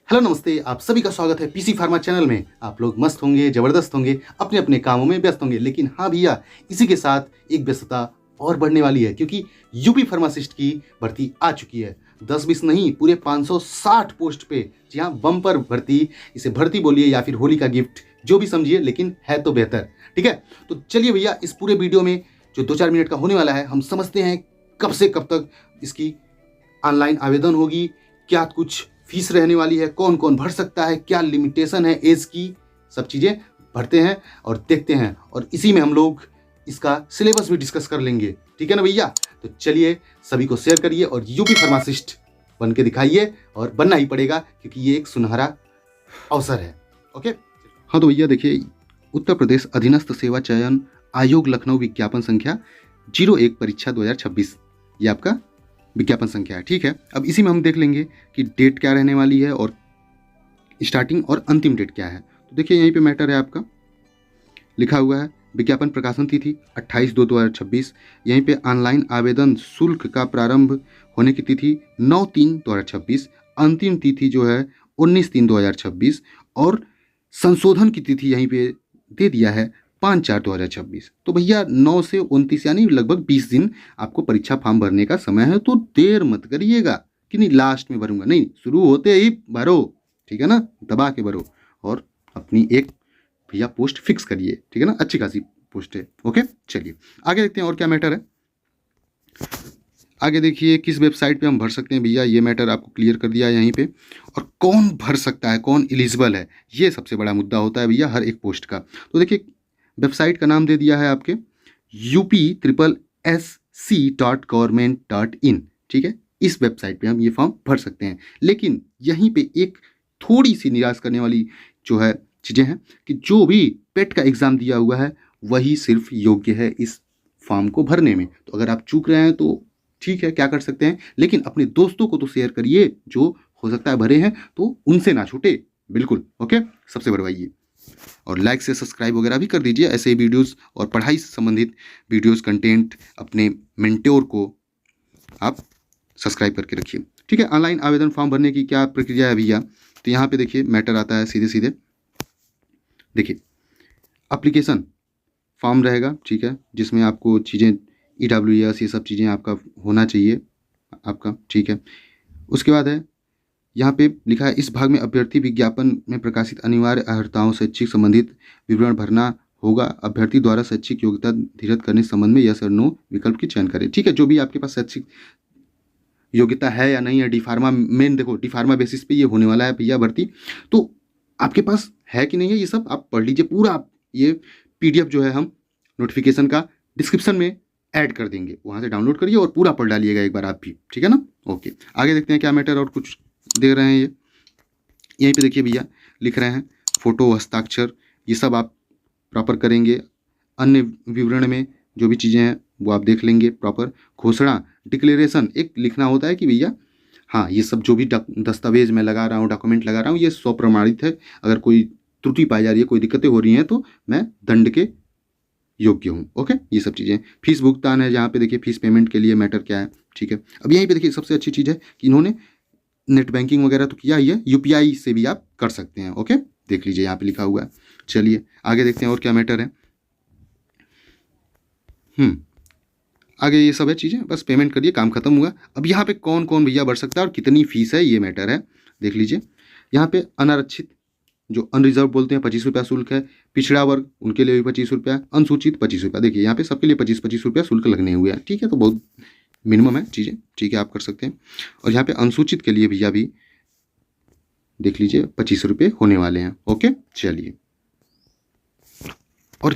Hello नमस्ते, आप सभी का स्वागत है पीसी फार्मा चैनल में। आप लोग मस्त होंगे, ज़बरदस्त होंगे, अपने अपने कामों में व्यस्त होंगे। लेकिन हाँ भैया, इसी के साथ एक व्यस्तता और बढ़ने वाली है, क्योंकि यूपी फार्मासिस्ट की भर्ती आ चुकी है। 10-20 नहीं, पूरे 560 पोस्ट पे। जी हाँ, बम्पर भर्ती। इसे भर्ती बोलिए या फिर होली का गिफ्ट, जो भी समझिए, लेकिन है तो बेहतर। ठीक है, तो चलिए भैया, इस पूरे वीडियो में जो 2-4 मिनट का होने वाला है, हम समझते हैं कब से कब तक इसकी ऑनलाइन आवेदन होगी, क्या कुछ फीस रहने वाली है, कौन कौन भर सकता है, क्या लिमिटेशन है एज की, सब चीज़ें भरते हैं और देखते हैं। और इसी में हम लोग इसका सिलेबस भी डिस्कस कर लेंगे। ठीक है ना भैया? तो चलिए, सभी को शेयर करिए और यूपी फार्मासिस्ट बन के दिखाइए, और बनना ही पड़ेगा क्योंकि ये एक सुनहरा अवसर है। ओके, हाँ तो भैया देखिए, उत्तर प्रदेश अधीनस्थ सेवा चयन आयोग लखनऊ विज्ञापन संख्या 01 परीक्षा 2026, ये आपका विज्ञापन संख्या है। ठीक है, अब इसी में हम देख लेंगे कि डेट क्या रहने वाली है और स्टार्टिंग और अंतिम डेट क्या है। तो देखिए, यहीं पे मैटर है, आपका लिखा हुआ है विज्ञापन प्रकाशन तिथि 28/2/2026। यहीं पे ऑनलाइन आवेदन शुल्क का प्रारंभ होने की तिथि 9/3/2026, अंतिम तिथि जो है 19/3/2026, और संशोधन की तिथि यहीं पे दे दिया है 5/4/2026। तो भैया 9 से 29 यानी लगभग 20 दिन आपको परीक्षा फॉर्म भरने का समय है। तो देर मत करिएगा कि नहीं लास्ट में भरूंगा, नहीं, शुरू होते ही भरो। ठीक है ना, दबा के भरो और अपनी एक भैया पोस्ट फिक्स करिए। ठीक है ना, अच्छी खासी पोस्ट है। ओके, चलिए आगे देखते हैं और क्या मैटर है। आगे देखिए, किस वेबसाइट पे हम भर सकते हैं भैया, ये मैटर आपको क्लियर कर दिया है यहीं पे। और कौन भर सकता है, कौन एलिजिबल है, ये सबसे बड़ा मुद्दा होता है भैया हर एक पोस्ट का। तो देखिए, वेबसाइट का नाम दे दिया है आपके up.sc.government.in। ठीक है, इस वेबसाइट पे हम ये फॉर्म भर सकते हैं। लेकिन यहीं पे एक थोड़ी सी निराश करने वाली जो है चीज़ें हैं कि जो भी पेट का एग्ज़ाम दिया हुआ है वही सिर्फ योग्य है इस फॉर्म को भरने में। तो अगर आप चूक रहे हैं तो ठीक है, क्या कर सकते हैं, लेकिन अपने दोस्तों को तो शेयर करिए जो हो सकता है भरे हैं, तो उनसे ना छूटे। बिल्कुल ओके, सबसे भरवाइए और लाइक से सब्सक्राइब वगैरह भी कर दीजिए। ऐसे ही वीडियोस और पढ़ाई से संबंधित वीडियोस कंटेंट अपने मेंटोर को आप सब्सक्राइब करके रखिए। ठीक है, ऑनलाइन आवेदन फॉर्म भरने की क्या प्रक्रिया है भैया, तो यहाँ पे देखिए मैटर आता है सीधे सीधे। देखिए, एप्लीकेशन फॉर्म रहेगा, ठीक है, जिसमें आपको चीज़ें EWS ये सब चीज़ें आपका होना चाहिए आपका। ठीक है, उसके बाद है यहाँ पे लिखा है, इस भाग में अभ्यर्थी विज्ञापन में प्रकाशित अनिवार्य अर्हताओं शैक्षिक संबंधित विवरण भरना होगा। अभ्यर्थी द्वारा शैक्षिक योग्यता निर्धारित करने संबंध में यस और नो विकल्प की चयन करें। ठीक है, जो भी आपके पास शैक्षिक योग्यता है या नहीं है, डी फार्मा मेन देखो, डी फार्मा बेसिस पे ये होने वाला है भैया भर्ती। तो आपके पास है कि नहीं है, ये सब आप पढ़ लीजिए पूरा। ये PDF जो है हम नोटिफिकेशन का डिस्क्रिप्शन में ऐड कर देंगे, वहाँ से डाउनलोड करिए और पूरा पढ़ डालिएगा एक बार आप भी। ठीक है ना, ओके, आगे देखते हैं क्या मैटर और कुछ दे रहे हैं ये। यहीं पे देखिए भैया, लिख रहे हैं फ़ोटो हस्ताक्षर, ये सब आप प्रॉपर करेंगे। अन्य विवरण में जो भी चीज़ें हैं वो आप देख लेंगे प्रॉपर। घोषणा डिक्लेरेशन एक लिखना होता है कि भैया हाँ, ये सब जो भी दस्तावेज मैं लगा रहा हूँ, डॉक्यूमेंट लगा रहा हूँ, ये स्वप्रमाणित है। अगर कोई त्रुटि पाई जा रही है, कोई दिक्कतें हो रही हैं, तो मैं दंड के योग्य हूँ। ओके, ये सब चीज़ें। फीस भुगतान है, जहाँ पे देखिए फीस पेमेंट के लिए मैटर क्या है। ठीक है, अब यहीं पे देखिए सबसे अच्छी चीज़ है कि इन्होंने नेट बैंकिंग वगैरह तो किया ही है, UPI से भी आप कर सकते हैं। ओके, देख लीजिए यहाँ पे लिखा हुआ है। चलिए आगे देखते हैं और क्या मैटर है। आगे ये सब है चीज़ें, बस पेमेंट करिए, काम खत्म हुआ। अब यहाँ पे कौन कौन भैया भर सकता है और कितनी फीस है, ये मैटर है। देख लीजिए, यहाँ पे अनारक्षित जो अनरिजर्व बोलते हैं 25 रुपया शुल्क है। पिछड़ा वर्ग उनके लिए भी 25 रुपया, अनुसूचित 25 रुपया। देखिए यहाँ पे सबके लिए 25-25 रुपया शुल्क लगने हुए हैं। ठीक है, तो बहुत मिनिमम है चीज़ें। ठीक है, आप कर सकते हैं। और यहाँ पे अनुसूचित के लिए भैया भी देख लीजिए 25 रुपये होने वाले हैं। ओके, चलिए, और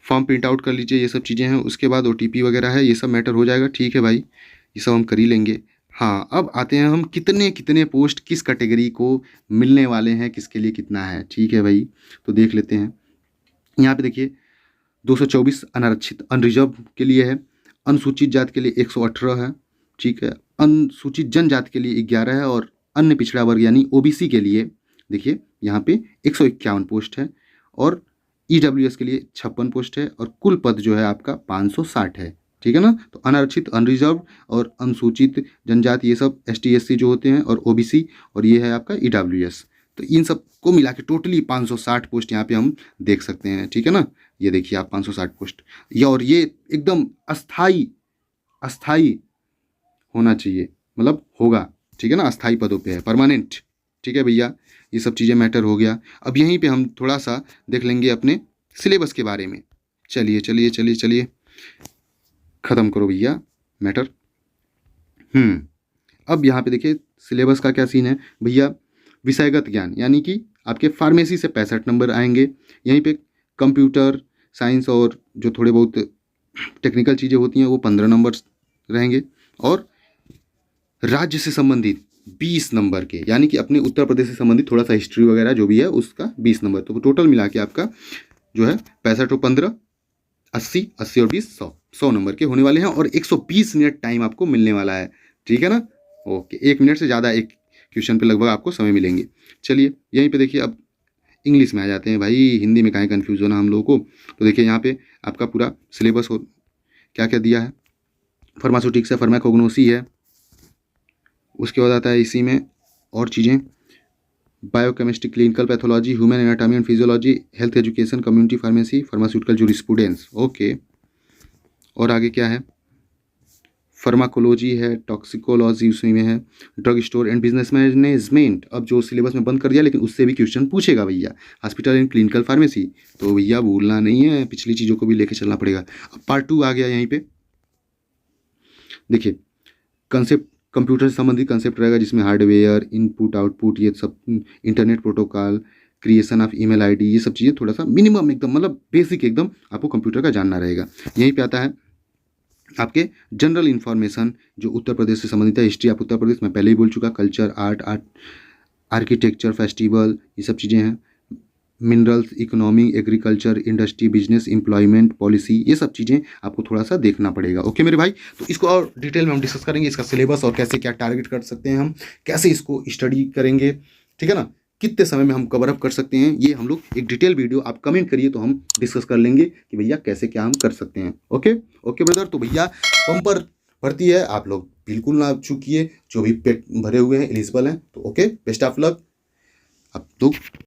फॉर्म प्रिंट आउट कर लीजिए, ये सब चीज़ें हैं। उसके बाद OTP वगैरह है, ये सब मैटर हो जाएगा। ठीक है भाई, ये सब हम कर ही लेंगे। हाँ, अब आते हैं हम कितने कितने पोस्ट किस कैटेगरी को मिलने वाले हैं, किसके लिए कितना है। ठीक है भाई, तो देख लेते हैं। यहाँ पे देखिए 224 अनारक्षित अनरिजर्व के लिए है। अनुसूचित जाति के लिए 118 है। ठीक है, अनुसूचित जनजाति के लिए 11 है। और अन्य पिछड़ा वर्ग यानी OBC के लिए देखिए यहाँ पे 151 पोस्ट है। और EWS के लिए 56 पोस्ट है। और कुल पद जो है आपका 560 है। ठीक है ना। तो अनारक्षित, अनरिजर्व और अनुसूचित जनजाति, ये सब ST SC जो होते हैं, और OBC, और ये है आपका EWS। तो इन सब को मिला के टोटली 560 पोस्ट यहाँ पे हम देख सकते हैं। ठीक है ना, ये देखिए आप 560 पोस्ट, ये और ये एकदम अस्थाई अस्थाई होना चाहिए, मतलब होगा। ठीक है ना, अस्थाई पदों पे है, परमानेंट। ठीक है भैया, ये सब चीज़ें मैटर हो गया। अब यहीं पे हम थोड़ा सा देख लेंगे अपने सिलेबस के बारे में। चलिए चलिए चलिए चलिए, ख़त्म करो भैया मैटर। अब यहाँ पे देखिए सिलेबस का क्या सीन है भैया। विषयगत ज्ञान यानी कि आपके फार्मेसी से 65 नंबर आएंगे। यहीं पे कंप्यूटर साइंस और जो थोड़े बहुत टेक्निकल चीज़ें होती हैं वो 15 नंबर रहेंगे। और राज्य से संबंधित 20 नंबर के, यानी कि अपने उत्तर प्रदेश से संबंधित थोड़ा सा हिस्ट्री वगैरह जो भी है उसका 20 नंबर। तो टोटल मिला के आपका जो है 65 और 15 80, 80 और 20 100 नंबर के होने वाले हैं। और 120 मिनट टाइम आपको मिलने वाला है। ठीक है ना, ओके। 1 मिनट से ज़्यादा एक क्वेश्चन पे लगभग आपको समय मिलेंगे। चलिए यहीं पे देखिए, अब इंग्लिश में आ जाते हैं भाई, हिंदी में काहे कन्फ्यूज़ होना हम लोगों को। तो देखिए यहाँ पे आपका पूरा सिलेबस हो क्या क्या दिया है। फार्मास्यूटिक्स है, फार्माकोग्नोसी है, उसके बाद आता है इसी में और चीज़ें, biochemistry, clinical pathology, human anatomy and physiology, health education, community pharmacy, pharmaceutical jurisprudence. Okay, और आगे क्या है, फार्माकोलॉजी है, टॉक्सिकोलॉजी उसमें में है, drug store and business management. अब जो सिलेबस में बंद कर दिया, लेकिन उससे भी क्वेश्चन पूछेगा भैया। हॉस्पिटल एंड क्लिनिकल फार्मेसी, तो भैया भूलना नहीं है, पिछली चीज़ों को भी लेके चलना पड़ेगा। अब पार्ट 2 आ गया यहीं पे। देखिए कंसेप्ट, कंप्यूटर से संबंधित कंसेप्ट रहेगा, जिसमें हार्डवेयर, इनपुट आउटपुट, ये सब, internet protocol, creation of email ID, ये सब चीज़ें थोड़ा सा मिनिमम एकदम, मतलब बेसिक एकदम आपको कंप्यूटर का जानना रहेगा। यहीं पे आता है आपके जनरल इन्फॉर्मेशन जो उत्तर प्रदेश से संबंधित है। हिस्ट्री ऑफ उत्तर प्रदेश मैं पहले ही बोल चुका, कल्चर, आर्ट, आर्किटेक्चर, फेस्टिवल, ये सब चीज़ें हैं। Minerals, economy, agriculture, industry, business, employment, policy, ये सब चीज़ें आपको थोड़ा सा देखना पड़ेगा। ओके मेरे भाई, तो इसको और डिटेल में हम डिस्कस करेंगे, इसका सिलेबस और कैसे क्या टारगेट कर सकते हैं हम, कैसे इसको स्टडी करेंगे। ठीक है ना, कितने समय में हम कवर अप कर सकते हैं, ये हम लोग एक डिटेल वीडियो आप कमेंट करिए तो हम डिस्कस कर लेंगे कि भैया कैसे क्या हम कर सकते हैं। ओके ओके ब्रदर, तो भैया पंपर भर्ती है, आप लोग बिल्कुल ना चूकिए, जो भी पेट भरे हुए हैं एलिजिबल हैं। तो ओके, बेस्ट ऑफ लक। अब तो